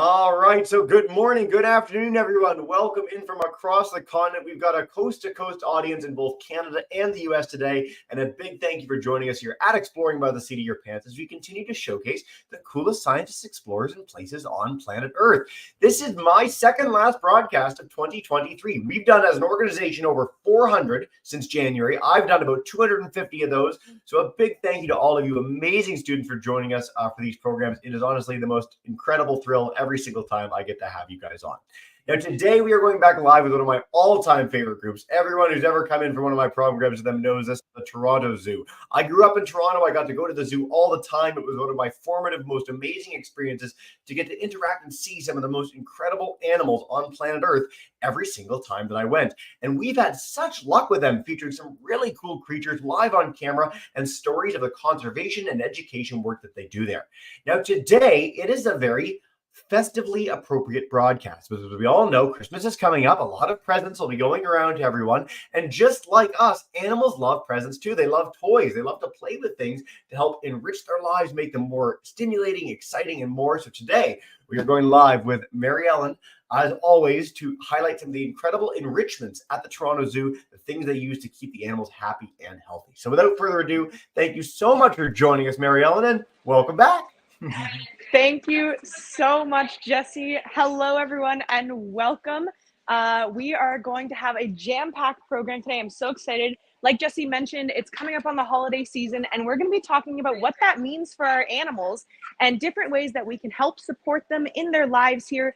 All right, so good morning, good afternoon, everyone. Welcome in from across the continent. We've got a coast-to-coast audience in both Canada and the US today, and a big thank you for joining us here at Exploring by the Seat of Your Pants as we continue to showcase the coolest scientists, explorers, and places on planet Earth. This is my second last broadcast of 2023. We've done as an organization over 400 since January. I've done about 250 of those, so a big thank you to all of you amazing students for joining us for these programs. It is honestly the most incredible thrill every single time I get to have you guys on. Now, today we are going back live with one of my all-time favorite groups. Everyone who's ever come in for one of my programs with them knows this, the Toronto Zoo. I grew up in Toronto. I got to go to the zoo all the time. It was one of my formative, most amazing experiences to get to interact and see some of the most incredible animals on planet Earth every single time that I went. And we've had such luck with them, featuring some really cool creatures live on camera and stories of the conservation and education work that they do there. Now, today, it is a very festively appropriate broadcast because, as we all know, Christmas is coming up. A lot of presents will be going around to everyone, and just like us, animals love presents too. They love toys. They love to play with things to help enrich their lives, make them more stimulating, exciting, and more. So today we are going live with Mary Ellen, as always, to highlight some of the incredible enrichments at the Toronto Zoo, the things they use to keep the animals happy and healthy. So without further ado, thank you so much for joining us, Mary Ellen, and welcome back. Thank you so much, Jesse. Hello, everyone, and welcome. We are going to have a jam-packed program today. I'm so excited. Like Jesse mentioned, it's coming up on the holiday season, and we're going to be talking about what that means for our animals and different ways that we can help support them in their lives here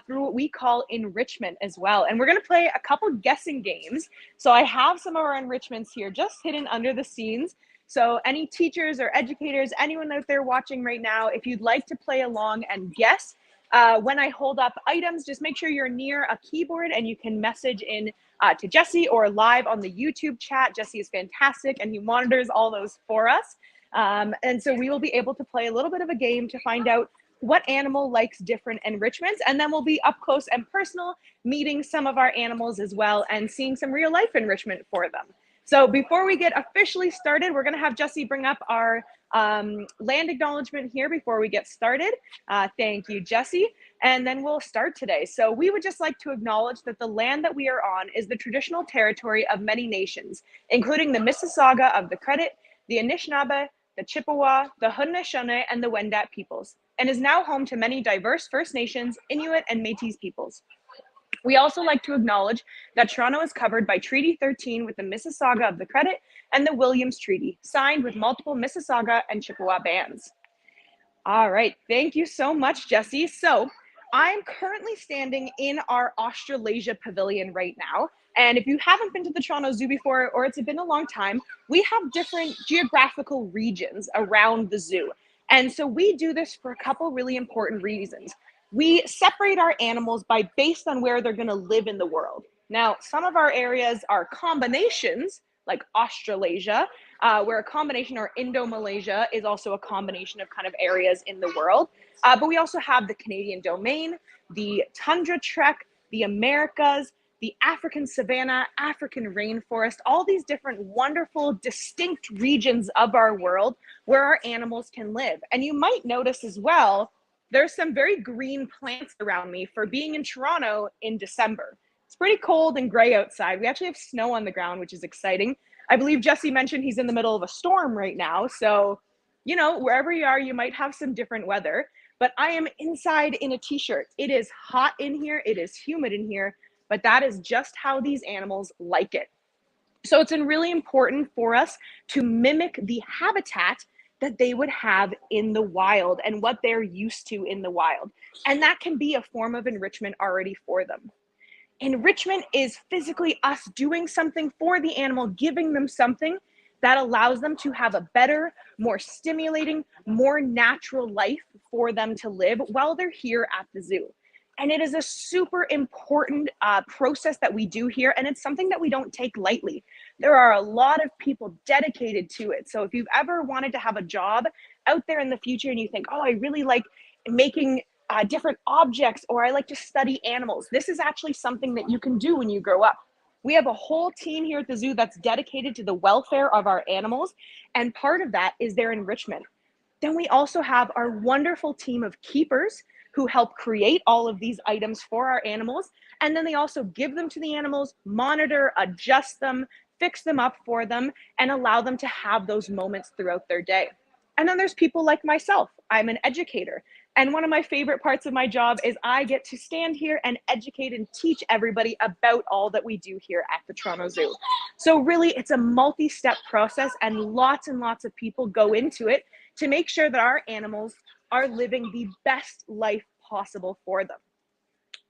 through what we call enrichment as well. And we're going to play a couple guessing games. So I have some of our enrichments here just hidden under the scenes. So any teachers or educators, anyone out there watching right now, if you'd like to play along and guess, when I hold up items, just make sure you're near a keyboard and you can message in to Jesse or live on the YouTube chat. Jesse is fantastic and he monitors all those for us. And so we will be able to play a little bit of a game to find out what animal likes different enrichments. And then we'll be up close and personal, meeting some of our animals as well and seeing some real life enrichment for them. So before we get officially started, we're going to have Jesse bring up our land acknowledgement here before we get started. Thank you, Jesse. And then we'll start today. So we would just like to acknowledge that the land that we are on is the traditional territory of many nations, including the Mississauga of the Credit, the Anishinaabe, the Chippewa, the Haudenosaunee, and the Wendat peoples, and is now home to many diverse First Nations, Inuit, and Métis peoples. We also like to acknowledge that Toronto is covered by Treaty 13 with the Mississauga of the Credit and the Williams Treaty, signed with multiple Mississauga and Chippewa bands. All right, thank you so much, Jesse. So I'm currently standing in our Australasia pavilion right now. And if you haven't been to the Toronto Zoo before, or it's been a long time, we have different geographical regions around the zoo. And so we do this for a couple really important reasons. We separate our animals based on where they're going to live in the world. Now, some of our areas are combinations, like Australasia, where a combination, or Indo-Malaysia is also a combination of kind of areas in the world. But we also have the Canadian domain, the tundra trek, the Americas, the African savanna, African rainforest, all these different wonderful, distinct regions of our world where our animals can live. And you might notice as well, there's some very green plants around me for being in Toronto in December. It's pretty cold and gray outside. We actually have snow on the ground, which is exciting. I believe Jesse mentioned he's in the middle of a storm right now. So, you know, wherever you are, you might have some different weather. But I am inside in a t-shirt. It is hot in here. It is humid in here. But that is just how these animals like it. So it's really important for us to mimic the habitat that they would have in the wild and what they're used to in the wild. And that can be a form of enrichment already for them. Enrichment is physically us doing something for the animal, giving them something that allows them to have a better, more stimulating, more natural life for them to live while they're here at the zoo. And it is a super important process that we do here, and it's something that we don't take lightly. There are a lot of people dedicated to it. So if you've ever wanted to have a job out there in the future and you think, oh, I really like making different objects, or I like to study animals, this is actually something that you can do when you grow up. We have a whole team here at the zoo that's dedicated to the welfare of our animals, and part of that is their enrichment. Then we also have our wonderful team of keepers who help create all of these items for our animals. And then they also give them to the animals, monitor, adjust them, fix them up for them, and allow them to have those moments throughout their day. And then there's people like myself. I'm an educator. And one of my favorite parts of my job is I get to stand here and educate and teach everybody about all that we do here at the Toronto Zoo. So really, it's a multi-step process, and lots of people go into it to make sure that our animals are living the best life possible for them.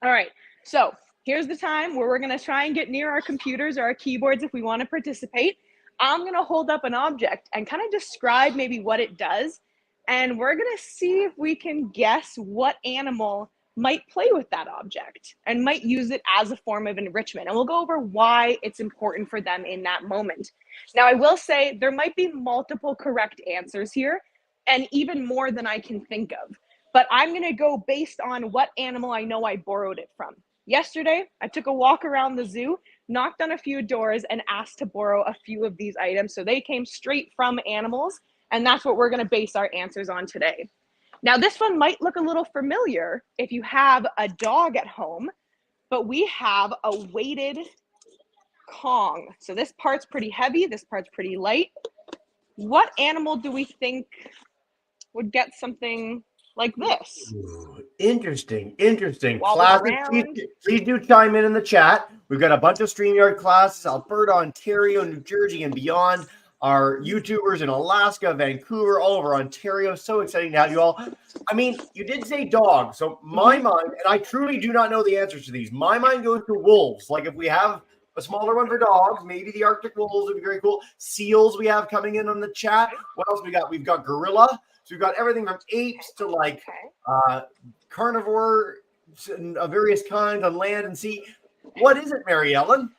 All right, so here's the time where we're gonna try and get near our computers or our keyboards if we wanna participate. I'm gonna hold up an object and kind of describe maybe what it does. And we're gonna see if we can guess what animal might play with that object and might use it as a form of enrichment. And we'll go over why it's important for them in that moment. Now, I will say there might be multiple correct answers here, and even more than I can think of. But I'm gonna go based on what animal I know I borrowed it from. Yesterday, I took a walk around the zoo, knocked on a few doors, and asked to borrow a few of these items. So they came straight from animals, and that's what we're gonna base our answers on today. Now, this one might look a little familiar if you have a dog at home, but we have a weighted Kong. So this part's pretty heavy, this part's pretty light. What animal do we think would get something like this? Ooh, interesting. Wobbles Classes, around. please do chime in the chat. We've got a bunch of StreamYard classes, Alberta, Ontario, New Jersey, and beyond. Our YouTubers in Alaska, Vancouver, all over Ontario. So exciting to have you all. I mean, you did say dog. So my mind, and I truly do not know the answers to these. My mind goes to wolves. Like if we have a smaller one for dogs, maybe the Arctic wolves would be very cool. Seals we have coming in on the chat. What else we got? We've got gorilla. So we've got everything from apes to like carnivore of various kinds on land and sea. What is it, Mary Ellen?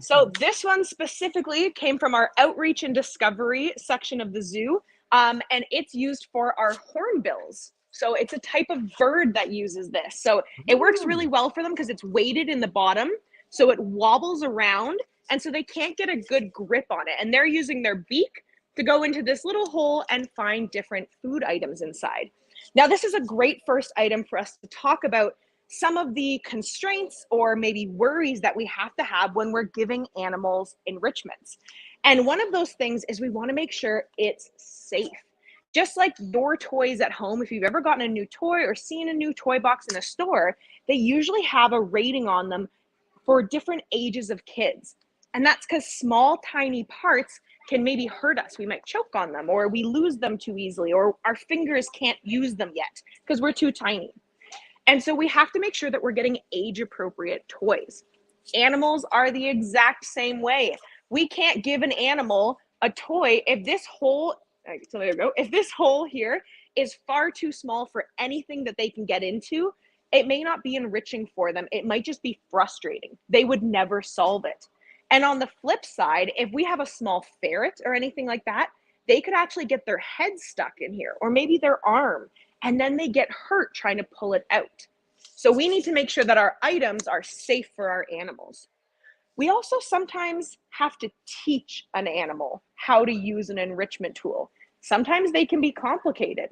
So this one specifically came from our outreach and discovery section of the zoo, and it's used for our hornbills. So it's a type of bird that uses this. So it works really well for them because it's weighted in the bottom, so it wobbles around, and so they can't get a good grip on it. And they're using their beak to go into this little hole and find different food items inside. Now, this is a great first item for us to talk about some of the constraints or maybe worries that we have to have when we're giving animals enrichments. And one of those things is we want to make sure it's safe. Just like your toys at home, if you've ever gotten a new toy or seen a new toy box in a store, they usually have a rating on them for different ages of kids. And that's because small, tiny parts can maybe hurt us. We might choke on them, or we lose them too easily, or our fingers can't use them yet because we're too tiny. And so we have to make sure that we're getting age-appropriate toys. Animals are the exact same way. We can't give an animal a toy if this hole, so there we go, if this hole here is far too small for anything that they can get into, it may not be enriching for them. It might just be frustrating. They would never solve it. And on the flip side, if we have a small ferret or anything like that, they could actually get their head stuck in here, or maybe their arm, and then they get hurt trying to pull it out. So we need to make sure that our items are safe for our animals. We also sometimes have to teach an animal how to use an enrichment tool. Sometimes they can be complicated.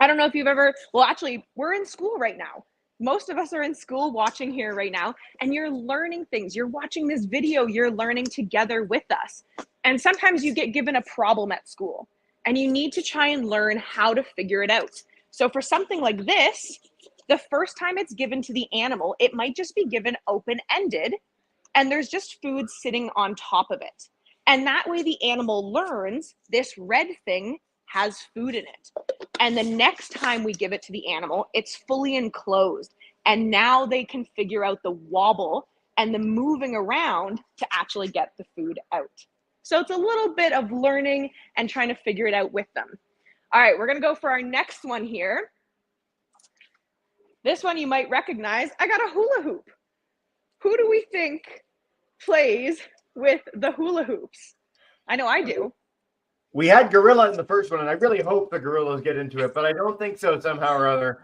I don't know if you've ever, well, actually, we're in school right now. Most of us are in school watching here right now, and you're learning things. You're watching this video, you're learning together with us. And sometimes you get given a problem at school, and you need to try and learn how to figure it out. So for something like this, the first time it's given to the animal, it might just be given open-ended, and there's just food sitting on top of it. And that way the animal learns this red thing has food in it. And the next time we give it to the animal, it's fully enclosed. And now they can figure out the wobble and the moving around to actually get the food out. So it's a little bit of learning and trying to figure it out with them. All right, we're gonna go for our next one here. This one you might recognize. I got a hula hoop. Who do we think plays with the hula hoops? I know I do. We had gorilla in the first one, and I really hope the gorillas get into it, but I don't think so somehow or other.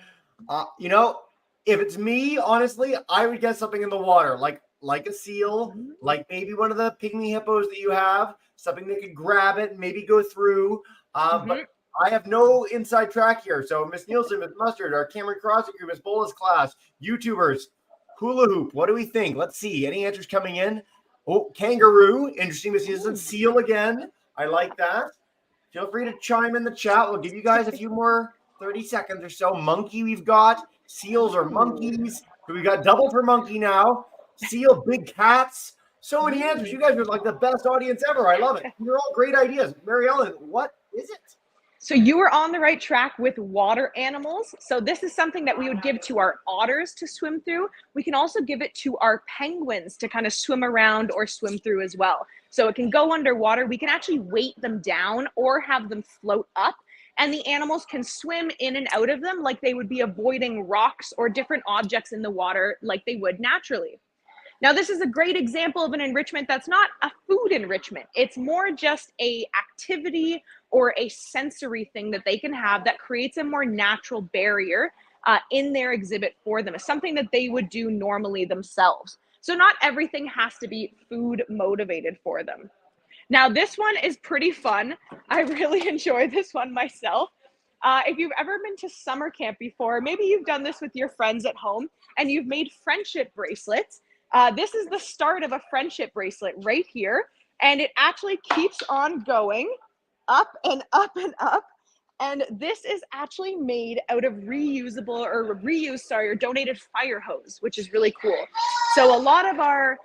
You know, if it's me, honestly, I would get something in the water, like a seal, like maybe one of the pygmy hippos that you have, something that could grab it and maybe go through. But I have no inside track here. So Miss Nielsen, Miss Mustard, our Cameron Crossing crew, Miss Bola's class, YouTubers, hula hoop. What do we think? Let's see. Any answers coming in? Oh, kangaroo. Interesting, Miss Nielsen. Seal again. I like that. Feel free to chime in the chat. We'll give you guys a few more 30 seconds or so. Monkey we've got. Seals or monkeys. So we got double for monkey now. Seal, big cats. So many answers. You guys are like the best audience ever. I love it. They're all great ideas. Mary Ellen, what is it? So you were on the right track with water animals. So this is something that we would give to our otters to swim through. We can also give it to our penguins to kind of swim around or swim through as well. So it can go underwater. We can actually weight them down or have them float up. And the animals can swim in and out of them like they would be avoiding rocks or different objects in the water like they would naturally. Now, this is a great example of an enrichment that's not a food enrichment. It's more just a activity or a sensory thing that they can have that creates a more natural barrier in their exhibit for them. It's something that they would do normally themselves. So not everything has to be food motivated for them. Now, this one is pretty fun. I really enjoy this one myself. If you've ever been to summer camp before, maybe you've done this with your friends at home and you've made friendship bracelets. This is the start of a friendship bracelet right here. And it actually keeps on going up and up and up. And this is actually made out of or donated fire hose, which is really cool. So a lot of our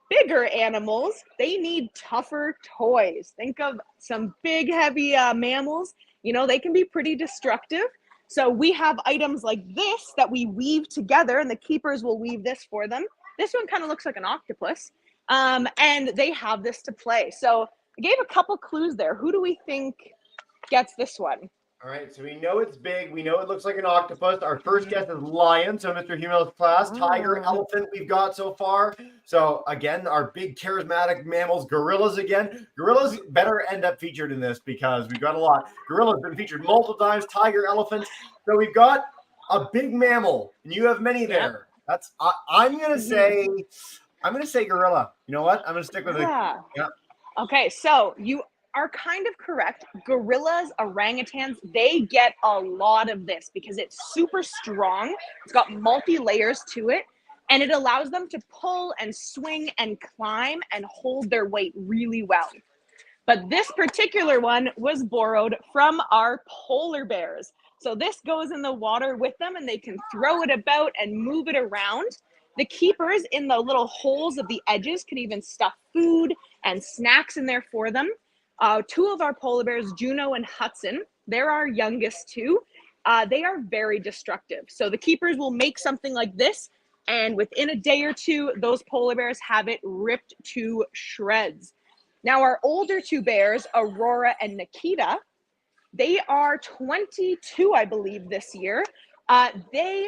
bigger animals, they need tougher toys. Think of some big, heavy mammals. You know, they can be pretty destructive. So we have items like this that we weave together, and the keepers will weave this for them. This one kind of looks like an octopus, and they have this to play. So I gave a couple clues there. Who do we think gets this one? All right, so we know it's big. We know it looks like an octopus. Our first guess is lion. So Mr. Humel's class, tiger, elephant we've got so far. So again, our big charismatic mammals, gorillas again. Gorillas better end up featured in this because we've got a lot. Gorillas been featured multiple times, tiger, elephant. So we've got a big mammal, and you have many there. That's I'm gonna say gorilla. You know what? I'm gonna stick with it. Yeah. Okay, so you are kind of correct. Gorillas, orangutans, they get a lot of this because it's super strong. It's got multi-layers to it, and it allows them to pull and swing and climb and hold their weight really well. But this particular one was borrowed from our polar bears. So this goes in the water with them, and they can throw it about and move it around. The keepers in the little holes of the edges can even stuff food and snacks in there for them. Two of our polar bears, Juno and Hudson, they're our youngest two. They are very destructive. So the keepers will make something like this, and within a day or two, those polar bears have it ripped to shreds. Now, our older two bears, Aurora and Nikita, they are 22, I believe, this year. They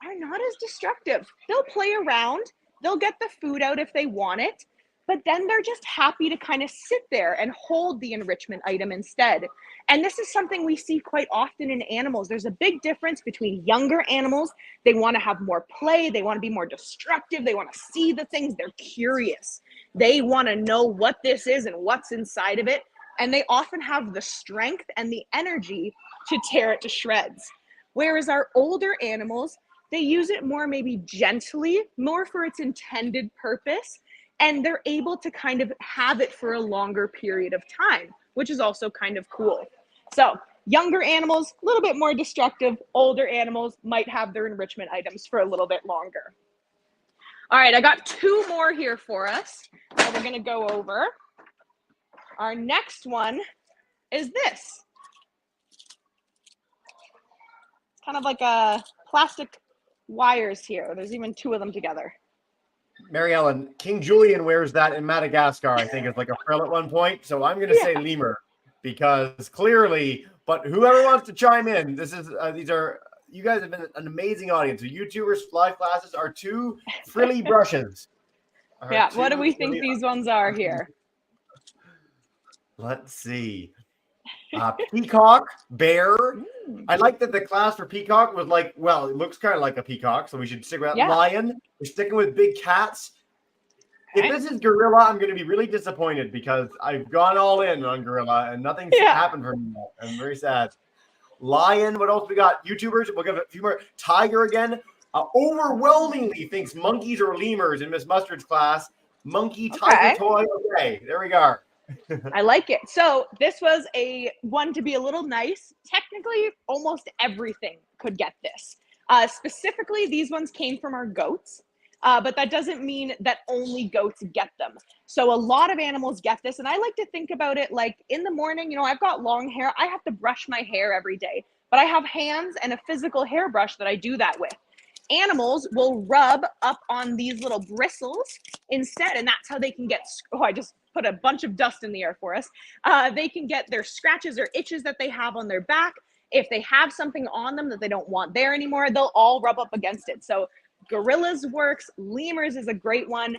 are not as destructive. They'll play around. They'll get the food out if they want it. But then they're just happy to kind of sit there and hold the enrichment item instead. And this is something we see quite often in animals. There's a big difference between younger animals. They want to have more play. They want to be more destructive. They want to see the things. They're curious. They want to know what this is and what's inside of it. And they often have the strength and the energy to tear it to shreds. Whereas our older animals, they use it more maybe gently, more for its intended purpose. And they're able to kind of have it for a longer period of time, which is also kind of cool. So younger animals, a little bit more destructive. Older animals might have their enrichment items for a little bit longer. All right, I got two more here for us that we're gonna go over. Our next one is this. It's kind of like a plastic wires here. There's even two of them together. Mary Ellen, King Julian wears that in Madagascar, I think, as like a frill at one point. So I'm going to say lemur because clearly, but whoever wants to chime in, this is you guys have been an amazing audience. The YouTubers, fly classes are two frilly brushes. What do we think these ones are here? Let's see. Peacock, bear. I like that the class for peacock was like, well, it looks kind of like a peacock, so we should stick with that. Lion. We're sticking with big cats. If this is gorilla, I'm going to be really disappointed because I've gone all in on gorilla and nothing's happened for me yet. I'm very sad. Lion, what else we got? YouTubers, we'll give it a few more. Tiger again, overwhelmingly thinks monkeys or lemurs in Miss Mustard's class. Monkey, tiger toy. Okay, there we go. I like it. So this was a one to be a little nice. Technically, almost everything could get this. Specifically, these ones came from our goats, but that doesn't mean that only goats get them. So a lot of animals get this, and I like to think about it like in the morning, you know, I've got long hair. I have to brush my hair every day, but I have hands and a physical hairbrush that I do that with. Animals will rub up on these little bristles instead, and that's how they can get, oh, I just put a bunch of dust in the air for us. They can get their scratches or itches that they have on their back. If they have something on them that they don't want there anymore, they'll all rub up against it. So gorillas works, lemurs is a great one.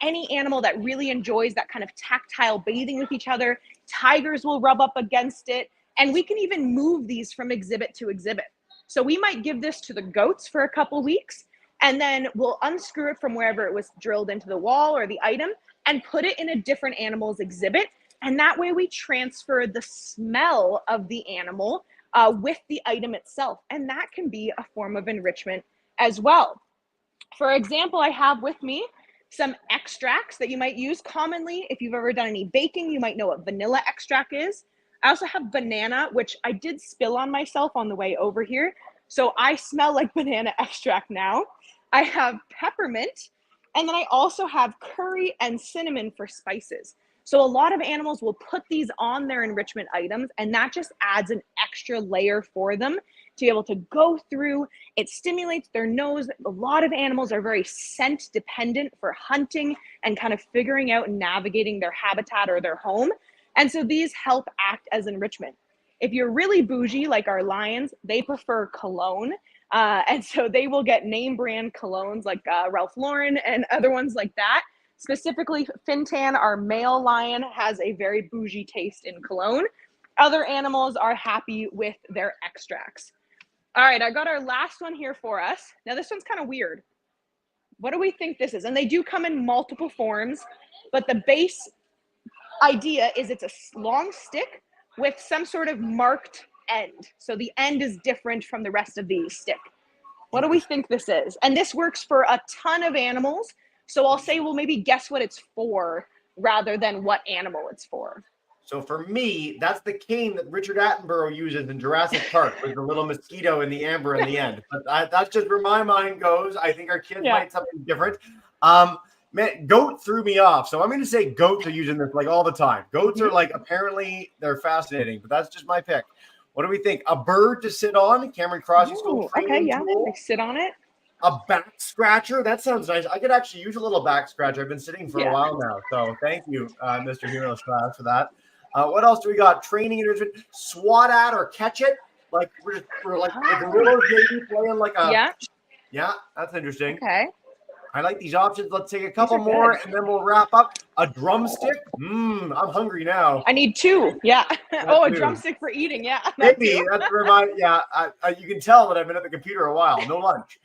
Any animal that really enjoys that kind of tactile bathing with each other, tigers will rub up against it. And we can even move these from exhibit to exhibit. So we might give this to the goats for a couple weeks, and then we'll unscrew it from wherever it was drilled into the wall or the item and put it in a different animal's exhibit. And that way we transfer the smell of the animal with the item itself. And that can be a form of enrichment as well. For example, I have with me some extracts that you might use commonly. If you've ever done any baking, you might know what vanilla extract is. I also have banana, which I did spill on myself on the way over here. So I smell like banana extract now. I have peppermint, and then I also have curry and cinnamon for spices. So a lot of animals will put these on their enrichment items, and that just adds an extra layer for them to be able to go through. It stimulates their nose. A lot of animals are very scent dependent for hunting and kind of figuring out and navigating their habitat or their home. And so these help act as enrichment. If you're really bougie, like our lions, they prefer cologne. And so they will get name brand colognes like Ralph Lauren and other ones like that. Specifically, Fintan, our male lion, has a very bougie taste in cologne. Other animals are happy with their extracts. All right, I got our last one here for us. Now this one's kind of weird. What do we think this is? And they do come in multiple forms, but the base idea is it's a long stick with some sort of marked end. So the end is different from the rest of the stick. What do we think this is? And this works for a ton of animals. So I'll say, well, maybe guess what it's for rather than what animal it's for. So for me, that's the cane that Richard Attenborough uses in Jurassic Park with the little mosquito and the amber in the end. But that's just where my mind goes. I think our kids might something different. Man, goat threw me off. So I'm going to say goats are using this like all the time. Goats are like, apparently they're fascinating, but that's just my pick. What do we think? A bird to sit on? Cameron Crossy School. Okay, yeah. They sit on it. A back scratcher? That sounds nice. I could actually use a little back scratcher. I've been sitting for a while now. So thank you, Mr. Heroes class, for that. What else do we got? Training enrichment. Swat at or catch it. Like we're like a little baby playing like a. Yeah, that's interesting. Okay. I like these options. Let's take a couple more and then we'll wrap up. A drumstick. I'm hungry now. I need two. Yeah. A drumstick for eating. Yeah. Maybe that's where my you can tell that I've been at the computer a while. No lunch.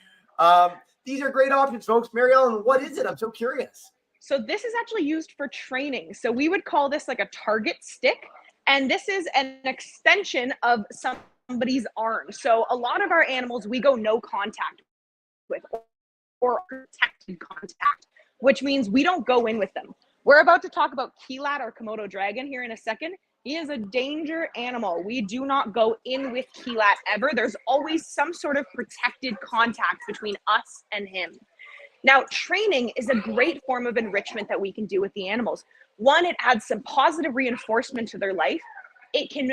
These are great options, folks. Mary Ellen, what is it? I'm so curious. So this is actually used for training. So we would call this like a target stick. And this is an extension of somebody's arm. So a lot of our animals, we go no contact with or protected contact, which means we don't go in with them. We're about to talk about Keelat, our Komodo dragon, here in a second. He is a danger animal. We do not go in with Keelat ever. There's always some sort of protected contact between us and him. Now, training is a great form of enrichment that we can do with the animals. One, it adds some positive reinforcement to their life. It can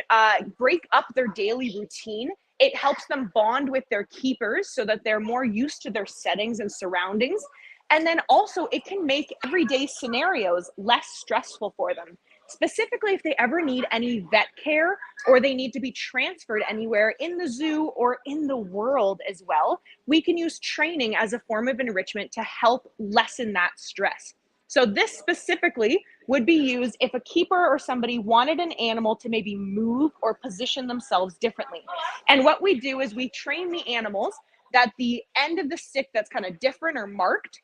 break up their daily routine. It helps them bond with their keepers so that they're more used to their settings and surroundings. And then also it can make everyday scenarios less stressful for them. Specifically, if they ever need any vet care or they need to be transferred anywhere in the zoo or in the world as well, we can use training as a form of enrichment to help lessen that stress. So this specifically would be used if a keeper or somebody wanted an animal to maybe move or position themselves differently. And what we do is we train the animals that the end of the stick that's kind of different or marked,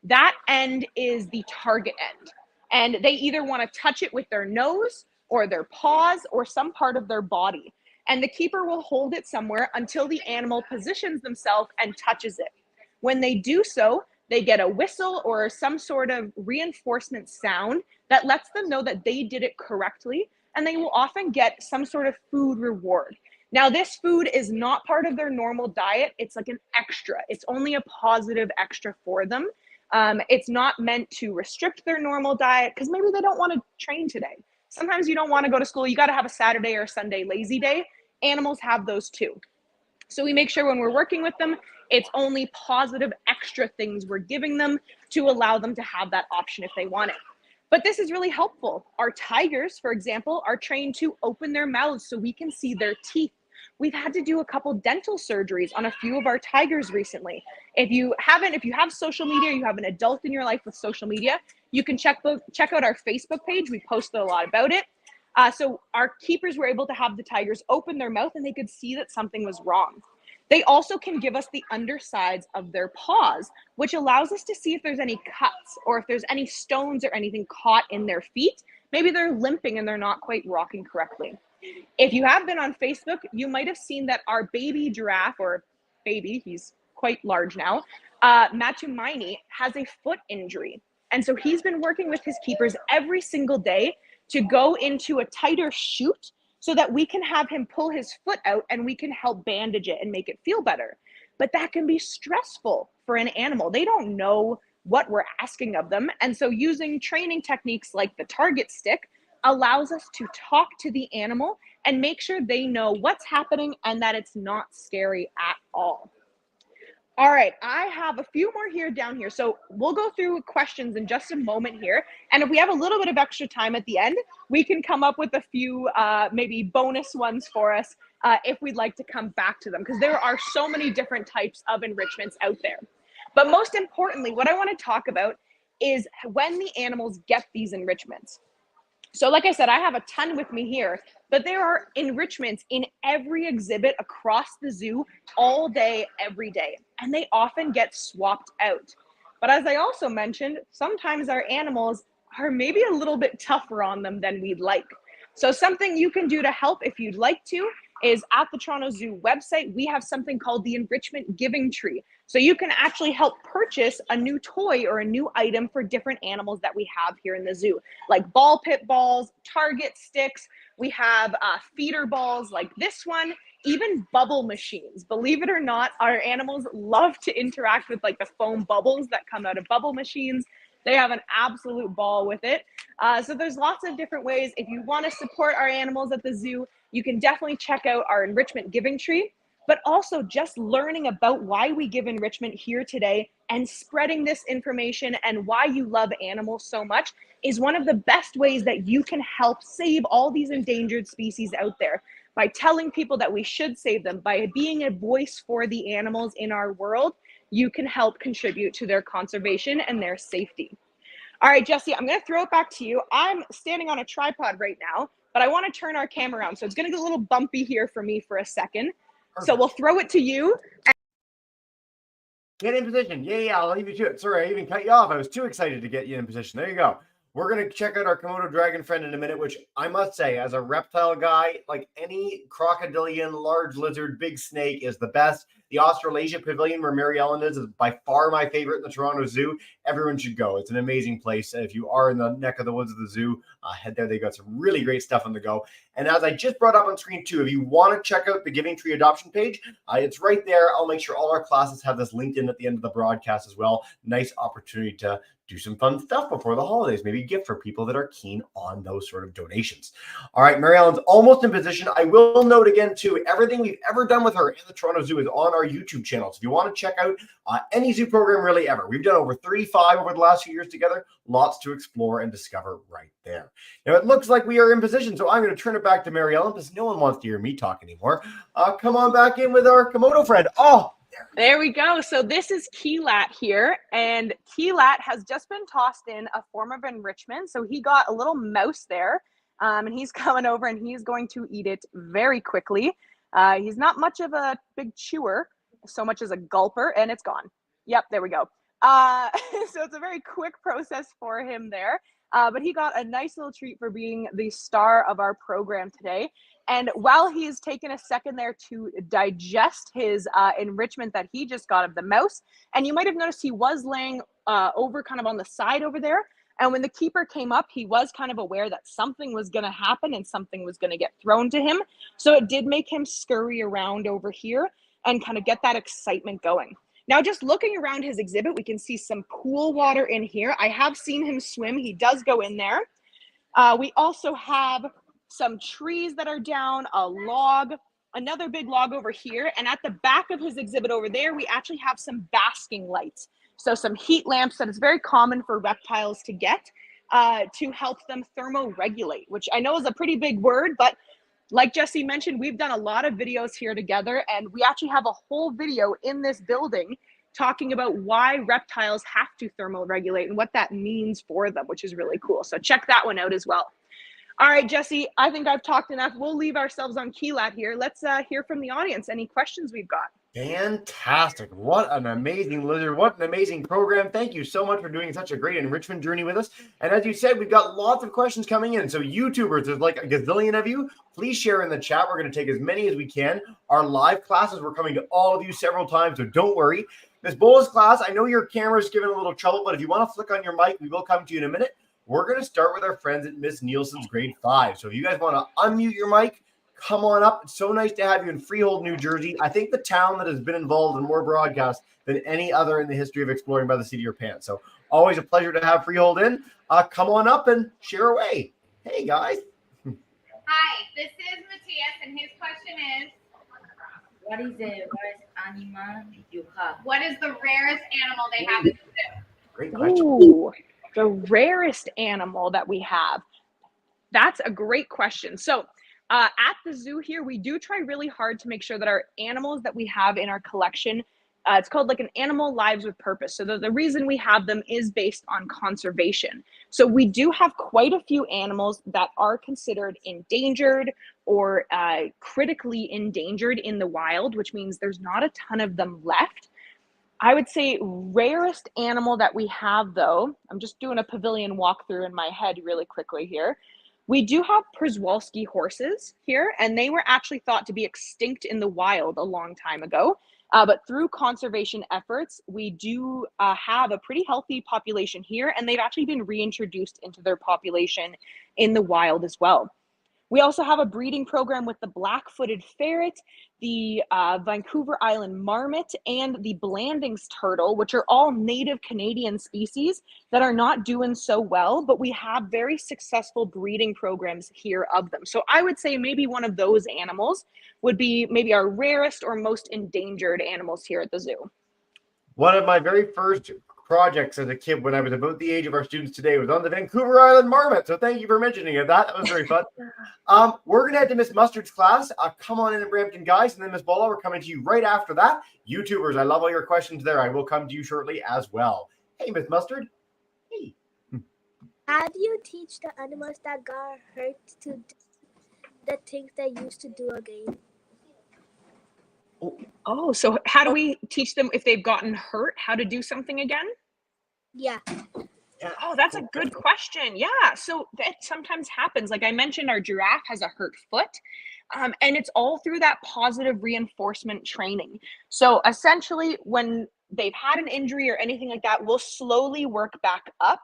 that end is the target end. And they either want to touch it with their nose or their paws or some part of their body. And the keeper will hold it somewhere until the animal positions themselves and touches it. When they do so, they get a whistle or some sort of reinforcement sound that lets them know that they did it correctly, and they will often get some sort of food reward. Now, this food is not part of their normal diet. It's like an extra. It's only a positive extra for them. It's not meant to restrict their normal diet because maybe they don't want to train today. Sometimes you don't want to go to school. You got to have a Saturday or a Sunday lazy day. Animals have those too. So we make sure when we're working with them, it's only positive extra things we're giving them to allow them to have that option if they want it. But this is really helpful. Our tigers, for example, are trained to open their mouths so we can see their teeth. We've had to do a couple dental surgeries on a few of our tigers recently. If you have social media, you have an adult in your life with social media, you can check out our Facebook page. We posted a lot about it. So our keepers were able to have the tigers open their mouth and they could see that something was wrong. They also can give us the undersides of their paws, which allows us to see if there's any cuts or if there's any stones or anything caught in their feet. Maybe they're limping and they're not quite walking correctly. If you have been on Facebook, you might have seen that our baby giraffe, or baby, he's quite large now, Matumaini, has a foot injury. And so he's been working with his keepers every single day to go into a tighter chute so that we can have him pull his foot out and we can help bandage it and make it feel better. But that can be stressful for an animal. They don't know what we're asking of them. And so using training techniques like the target stick allows us to talk to the animal and make sure they know what's happening and that it's not scary at all. All right, I have a few more down here. So we'll go through questions in just a moment here. And if we have a little bit of extra time at the end, we can come up with a few maybe bonus ones for us if we'd like to come back to them, because there are so many different types of enrichments out there. But most importantly, what I want to talk about is when the animals get these enrichments. So like I said, I have a ton with me here, but there are enrichments in every exhibit across the zoo all day, every day, and they often get swapped out. But as I also mentioned, sometimes our animals are maybe a little bit tougher on them than we'd like. So something you can do to help if you'd like to is at the Toronto Zoo website, we have something called the Enrichment Giving Tree. So you can actually help purchase a new toy or a new item for different animals that we have here in the zoo, like ball pit balls, target sticks. We have feeder balls like this one, even bubble machines. Believe it or not, our animals love to interact with like the foam bubbles that come out of bubble machines. They have an absolute ball with it. So there's lots of different ways. If you want to support our animals at the zoo, you can definitely check out our Enrichment Giving Tree, but also just learning about why we give enrichment here today and spreading this information and why you love animals so much is one of the best ways that you can help save all these endangered species out there. By telling people that we should save them, by being a voice for the animals in our world, you can help contribute to their conservation and their safety. All right, Jesse, I'm going to throw it back to you. I'm standing on a tripod right now, but I want to turn our camera around. So it's going to get a little bumpy here for me for a second. Perfect. So we'll throw it to you. Get in position. Yeah, I'll leave you to it. Sorry, I even cut you off. I was too excited to get you in position. There you go. We're going to check out our Komodo dragon friend in a minute, which I must say, as a reptile guy, like any crocodilian, large lizard, big snake is the best. The Australasia Pavilion, where Mary Ellen is by far my favorite in the Toronto Zoo. Everyone should go. It's an amazing place. If you are in the neck of the woods of the zoo, head there. They got some really great stuff on the go. And as I just brought up on screen too, if you want to check out the Giving Tree adoption page, it's right there. I'll make sure all our classes have this linked in at the end of the broadcast as well. Nice opportunity to do some fun stuff before the holidays, maybe a gift for people that are keen on those sort of donations. All right, Mary Ellen's almost in position. I will note again, too, everything we've ever done with her in the Toronto Zoo is on our YouTube channel. So if you want to check out any zoo program really ever, we've done over 35 over the last few years together. Lots to explore and discover right there. Now, it looks like we are in position, so I'm going to turn it back to Mary Ellen because no one wants to hear me talk anymore. Come on back in with our Komodo friend. Oh, there we go. So this is Keelat here, and Keelat has just been tossed in a form of enrichment. So he got a little mouse there, and he's coming over and he's going to eat it very quickly. He's not much of a big chewer, so much as a gulper, and it's gone. Yep, there we go. So it's a very quick process for him there. But he got a nice little treat for being the star of our program today. And while he's taken a second there to digest his enrichment that he just got of the mouse, and you might have noticed he was laying over kind of on the side over there. And when the keeper came up, he was kind of aware that something was going to happen and something was going to get thrown to him. So it did make him scurry around over here and kind of get that excitement going. Now, just looking around his exhibit, we can see some pool water in here. I have seen him swim. He does go in there. We also have some trees that are down, a log, another big log over here. And at the back of his exhibit over there, we actually have some basking lights. So some heat lamps that is very common for reptiles to get to help them thermoregulate, which I know is a pretty big word, but like Jesse mentioned, we've done a lot of videos here together, and we actually have a whole video in this building talking about why reptiles have to thermoregulate and what that means for them, which is really cool. So check that one out as well. All right, Jesse, I think I've talked enough. We'll leave ourselves on Keelat here. Let's hear from the audience. Any questions we've got? Fantastic. What an amazing lizard. What an amazing program. Thank you so much for doing such a great enrichment journey with us. And as you said, we've got lots of questions coming in. So YouTubers, there's like a gazillion of you. Please share in the chat. We're going to take as many as we can. Our live classes, we're coming to all of you several times, so don't worry. Miss Bowles' class, I know your camera's giving a little trouble, but if you want to flick on your mic, we will come to you in a minute. We're going to start with our friends at Miss Nielsen's grade 5. So if you guys want to unmute your mic, come on up. It's so nice to have you in Freehold, New Jersey. I think the town that has been involved in more broadcasts than any other in the history of exploring by the seat of your pants. So always a pleasure to have Freehold in. Come on up and share away. Hey, guys. Hi, this is Matthias, and his question is, what is the rarest animal you have? what is the rarest animal they have in the zoo? Great question. Ooh, the rarest animal that we have. That's a great question. So at the zoo here, we do try really hard to make sure that our animals that we have in our collection, it's called like an animal lives with purpose. So the reason we have them is based on conservation. So we do have quite a few animals that are considered endangered or critically endangered in the wild, which means there's not a ton of them left. I would say rarest animal that we have, though, I'm just doing a pavilion walkthrough in my head really quickly here. We do have Przewalski horses here, and they were actually thought to be extinct in the wild a long time ago. But through conservation efforts, we do have a pretty healthy population here, and they've actually been reintroduced into their population in the wild as well. We also have a breeding program with the black-footed ferret, the Vancouver Island marmot, and the Blandings turtle, which are all native Canadian species that are not doing so well, but we have very successful breeding programs here of them. So I would say maybe one of those animals would be maybe our rarest or most endangered animals here at the zoo. One of my very first projects as a kid when I was about the age of our students today was on the Vancouver Island marmot. So thank you for mentioning it. That was very fun. We're going to head to Miss Mustard's class. Come on in Brampton, guys. And then Miss Bola, we're coming to you right after that. YouTubers, I love all your questions there. I will come to you shortly as well. Hey, Miss Mustard. Hey. How do you teach the animals that got hurt to do the things they used to do again? Oh, so how do we teach them if they've gotten hurt, how to do something again? Yeah. Oh, that's a good question. Yeah, so that sometimes happens. Like I mentioned, our giraffe has a hurt foot, and it's all through that positive reinforcement training. So essentially, when they've had an injury or anything like that, we'll slowly work back up.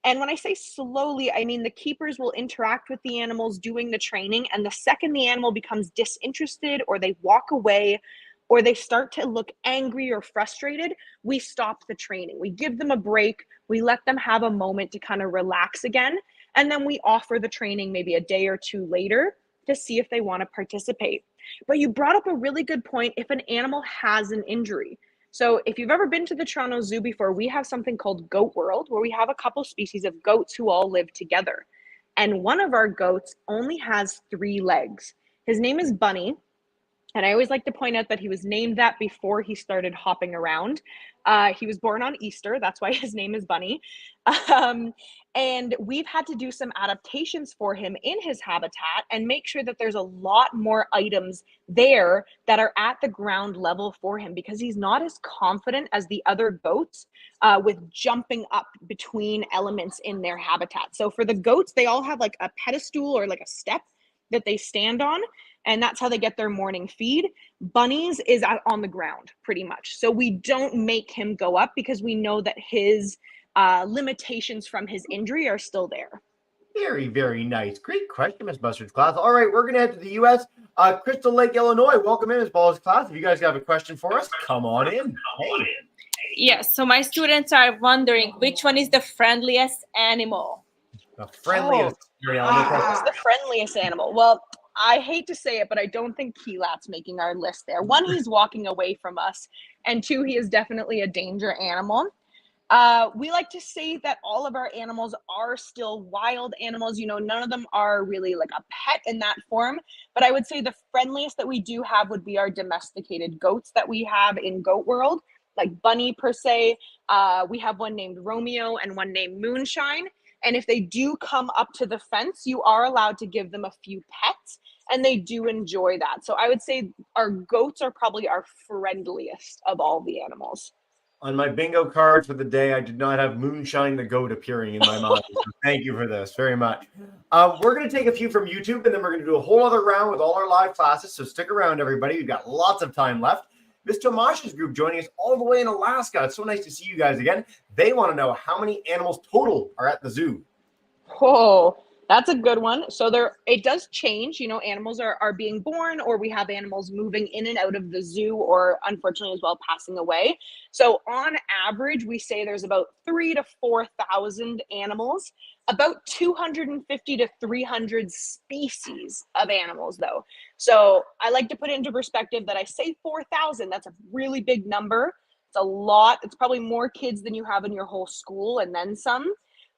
And when I say slowly, I mean the keepers will interact with the animals doing the training, and the second the animal becomes disinterested or they walk away or they start to look angry or frustrated, we stop the training. We give them a break. We let them have a moment to kind of relax again. And then we offer the training maybe a day or two later to see if they want to participate. But you brought up a really good point if an animal has an injury. So if you've ever been to the Toronto Zoo before, we have something called Goat World, where we have a couple species of goats who all live together. And one of our goats only has 3 legs. His name is Bunny. And I always like to point out that he was named that before he started hopping around. He was born on Easter. That's why his name is Bunny. And we've had to do some adaptations for him in his habitat and make sure that there's a lot more items there that are at the ground level for him, because he's not as confident as the other goats with jumping up between elements in their habitat. So for the goats, they all have like a pedestal or like a step that they stand on, and that's how they get their morning feed. Bunny's is on the ground pretty much. So we don't make him go up because we know that his limitations from his injury are still there. Very, very nice. Great question, Miss Mustard's class. All right, we're going to head to the U.S. Crystal Lake, Illinois. Welcome in, Miss Ball's class. If you guys have a question for us, come on in. Hey. Yes, so my students are wondering which one is the friendliest animal? The friendliest. Who's the friendliest animal? Well, I hate to say it, but I don't think Keelat's making our list there. One, he's walking away from us, and two, he is definitely a danger animal. We like to say that all of our animals are still wild animals. You know, none of them are really like a pet in that form. But I would say the friendliest that we do have would be our domesticated goats that we have in goat world, like Bunny per se. We have one named Romeo and one named Moonshine. And if they do come up to the fence, you are allowed to give them a few pets, and they do enjoy that. So I would say our goats are probably our friendliest of all the animals. On my bingo card for the day, I did not have Moonshine the goat appearing in my mind. So thank you for this very much. We're going to take a few from YouTube, and then we're going to do a whole other round with all our live classes. So stick around, everybody. We've got lots of time left. Miss Tomash's group joining us all the way in Alaska. It's so nice to see you guys again. They want to know how many animals total are at the zoo. Oh, that's a good one. So it does change. You know, animals are being born, or we have animals moving in and out of the zoo, or unfortunately as well passing away. So on average, we say there's about 3,000 to 4,000 animals, about 250 to 300 species of animals though. So I like to put it into perspective that I say 4,000, that's a really big number. It's a lot. It's probably more kids than you have in your whole school and then some.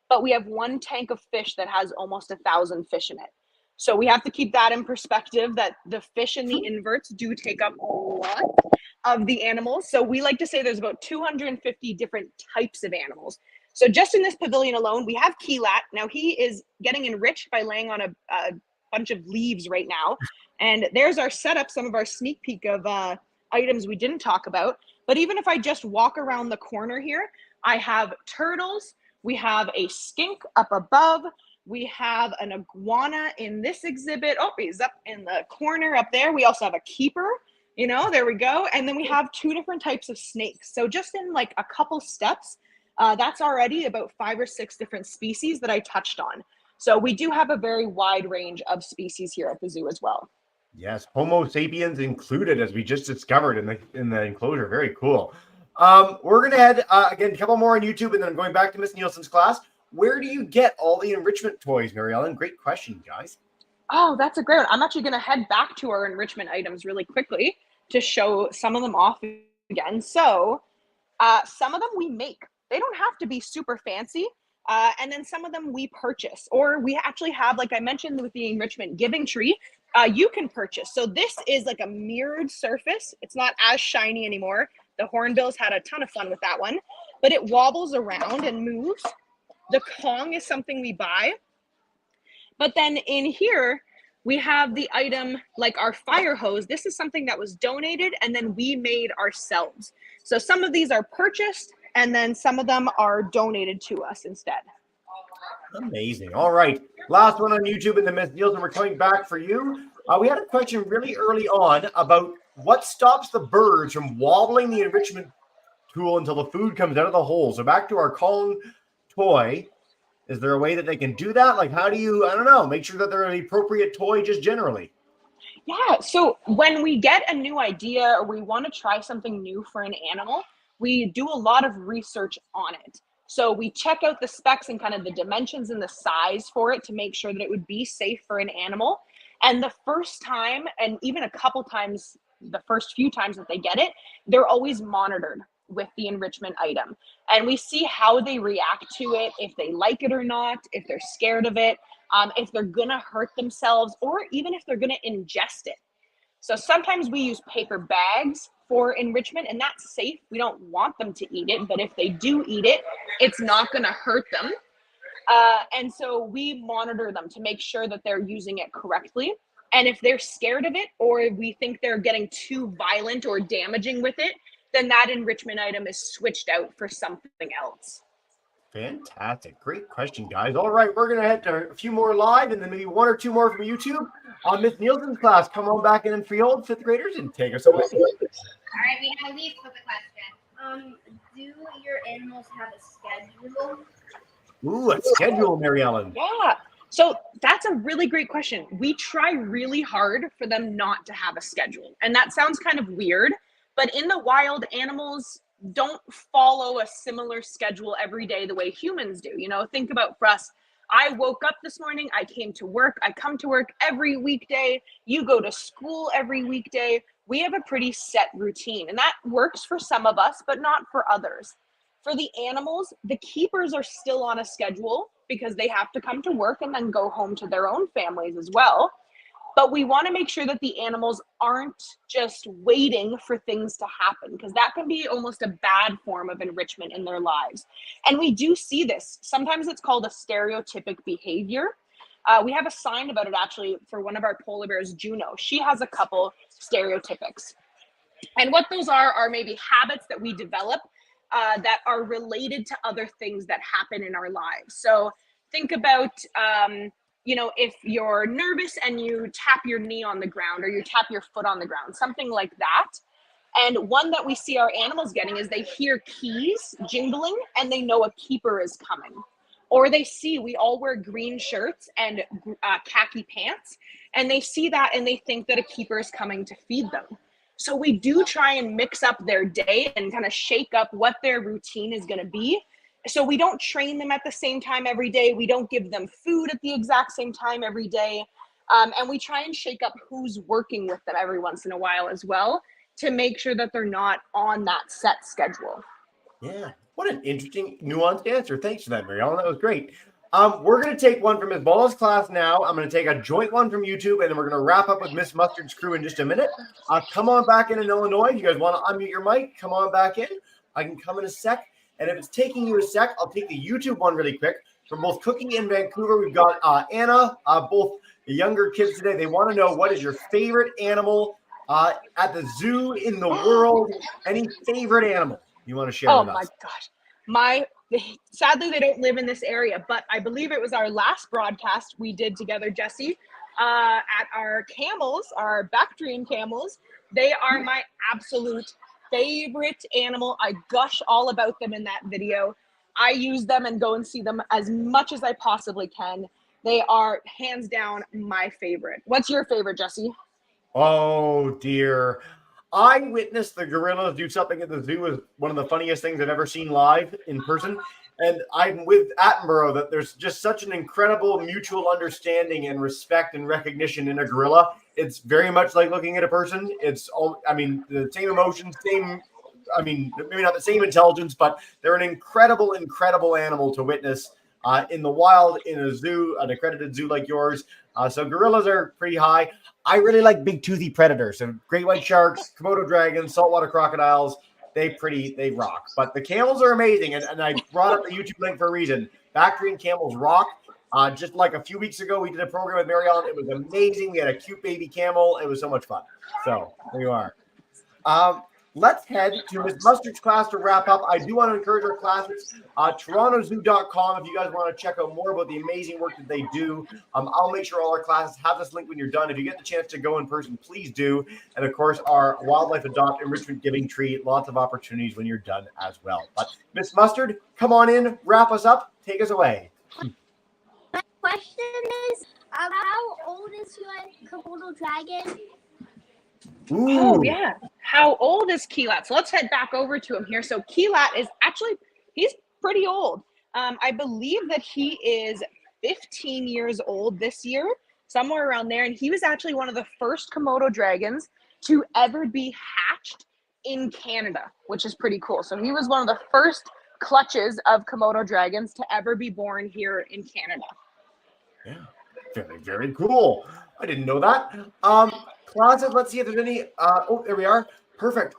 But we have one tank of fish that has almost 1,000 fish in it. So we have to keep that in perspective, that the fish and the inverts do take up a lot of the animals. So we like to say there's about 250 different types of animals. So just in this pavilion alone, we have Keelat. Now he is getting enriched by laying on a bunch of leaves right now. And there's our setup, some of our sneak peek of items we didn't talk about. But even if I just walk around the corner here, I have turtles. We have a skink up above. We have an iguana in this exhibit. Oh, he's up in the corner up there. We also have a keeper, you know, there we go. And then we have 2 different types of snakes. So just in like a couple steps, that's already about 5 or 6 different species that I touched on. So we do have a very wide range of species here at the zoo as well. Yes, Homo sapiens included, as we just discovered in the enclosure. Very cool. We're going to head, again, a couple more on YouTube, and then I'm going back to Miss Nielsen's class. Where do you get all the enrichment toys, Mary Ellen? Great question, guys. Oh, that's a great one. I'm actually going to head back to our enrichment items really quickly to show some of them off again. So some of them we make. They don't have to be super fancy. And then some of them we purchase, or we actually have, like I mentioned with the enrichment giving tree, you can purchase. So this is like a mirrored surface. It's not as shiny anymore. The hornbills had a ton of fun with that one, but it wobbles around and moves. The Kong is something we buy. But then in here, we have the item like our fire hose. This is something that was donated and then we made ourselves. So some of these are purchased and then some of them are donated to us instead. Amazing. All right. Last one on YouTube, and then Ms. Nielsen, we're coming back for you. We had a question really early on about what stops the birds from wobbling the enrichment tool until the food comes out of the hole. So back to our Kong toy. Is there a way that they can do that? Like, how do you, I don't know, make sure that they're an appropriate toy just generally? Yeah, so when we get a new idea or we want to try something new for an animal, we do a lot of research on it. So we check out the specs and kind of the dimensions and the size for it to make sure that it would be safe for an animal. And the first time, and even a couple times, the first few times that they get it, they're always monitored with the enrichment item. And we see how they react to it, if they like it or not, if they're scared of it, if they're gonna hurt themselves, or even if they're gonna ingest it. So sometimes we use paper bags for enrichment, and that's safe. We don't want them to eat it, but if they do eat it, it's not going to hurt them. And so we monitor them to make sure that they're using it correctly. And if they're scared of it, or we think they're getting too violent or damaging with it, then that enrichment item is switched out for something else. Fantastic. Great question, guys. All right, we're going to head to a few more live and then maybe one or two more from YouTube. On Miss Nielsen's class, come on back in for your old fifth graders and take us away. All right, we have Elise with a question. Do your animals have a schedule? Ooh, a schedule, Mary Ellen. Yeah. So that's a really great question. We try really hard for them not to have a schedule. And that sounds kind of weird, but in the wild, animals don't follow a similar schedule every day the way humans do. You know, think about for us. I woke up this morning, I came to work, I come to work every weekday, you go to school every weekday. We have a pretty set routine, and that works for some of us, but not for others. For the animals, the keepers are still on a schedule because they have to come to work and then go home to their own families as well. But we want to make sure that the animals aren't just waiting for things to happen, because that can be almost a bad form of enrichment in their lives. And we do see this. Sometimes it's called a stereotypic behavior. We have a sign about it actually for one of our polar bears, Juno. She has a couple stereotypics. And what those are maybe habits that we develop that are related to other things that happen in our lives. So think about, you know, if you're nervous and you tap your knee on the ground or you tap your foot on the ground, something like that. And one that we see our animals getting is they hear keys jingling and they know a keeper is coming. Or they see, we all wear green shirts and khaki pants, and they see that and they think that a keeper is coming to feed them. So we do try and mix up their day and kind of shake up what their routine is going to be. So we don't train them at the same time every day. We don't give them food at the exact same time every day. And we try and shake up who's working with them every once in a while as well to make sure that they're not on that set schedule. Yeah, what an interesting, nuanced answer. Thanks for that, Mary Ellen. That was great. We're going to take one from Ms. Ball's class now. I'm going to take a joint one from YouTube, and then we're going to wrap up with Miss Mustard's crew in just a minute. Come on back in Illinois. If you guys want to unmute your mic, come on back in. I can come in a sec. And if it's taking you a sec, I'll take the YouTube one really quick. From both Cooking in Vancouver, we've got Anna, both the younger kids today. They want to know, what is your favorite animal at the zoo in the world? Any favorite animal you want to share with us? Oh my gosh. Sadly, they don't live in this area, but I believe it was our last broadcast we did together, Jesse, at our camels, our Bactrian camels. They are my absolute favorite animal. I gush all about them in that video. I use them and go and see them as much as I possibly can. They are hands down my favorite. What's your favorite, Jesse? Oh dear. I witnessed the gorillas do something at the zoo. Is one of the funniest things I've ever seen live in person. And I'm with Attenborough that there's just such an incredible mutual understanding and respect and recognition in a gorilla. It's very much like looking at a person. It's all, I mean, the same emotions, maybe not the same intelligence, but they're an incredible, incredible animal to witness in the wild, in a zoo, an accredited zoo like yours. So gorillas are pretty high. I really like big toothy predators. So great white sharks, Komodo dragons, saltwater crocodiles. They rock. But the camels are amazing. And I brought up the YouTube link for a reason. Bactrian camels rock. Just like a few weeks ago, we did a program with Mary Ellen. It was amazing. We had a cute baby camel. It was so much fun. So there you are. Let's head to Ms. Mustard's class to wrap up. I do want to encourage our classes. TorontoZoo.com if you guys want to check out more about the amazing work that they do. I'll make sure all our classes have this link when you're done. If you get the chance to go in person, please do. And of course, our Wildlife Adopt Enrichment Giving Tree. Lots of opportunities when you're done as well. But Ms. Mustard, come on in, wrap us up, take us away. My question is, how old is your Komodo dragon? Ooh. Oh, yeah. How old is Keelat? So let's head back over to him here. So Keelat is actually, he's pretty old. I believe that he is 15 years old this year, somewhere around there. And he was actually one of the first Komodo dragons to ever be hatched in Canada, which is pretty cool. So he was one of the first clutches of Komodo dragons to ever be born here in Canada. Yeah, very, very cool. I didn't know that. Classes, let's see if there's any. Oh, there we are. Perfect.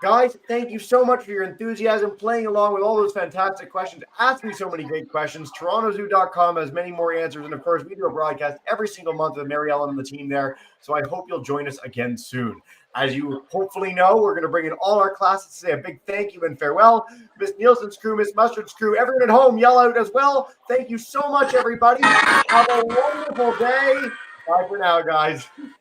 Guys, thank you so much for your enthusiasm, playing along with all those fantastic questions, asking so many great questions. TorontoZoo.com has many more answers. And of course, we do a broadcast every single month with Mary Ellen and the team there. So I hope you'll join us again soon. As you hopefully know, we're going to bring in all our classes to say a big thank you and farewell. Miss Nielsen's crew, Miss Mustard's crew, everyone at home, yell out as well. Thank you so much, everybody. Have a wonderful day. Bye for now, guys.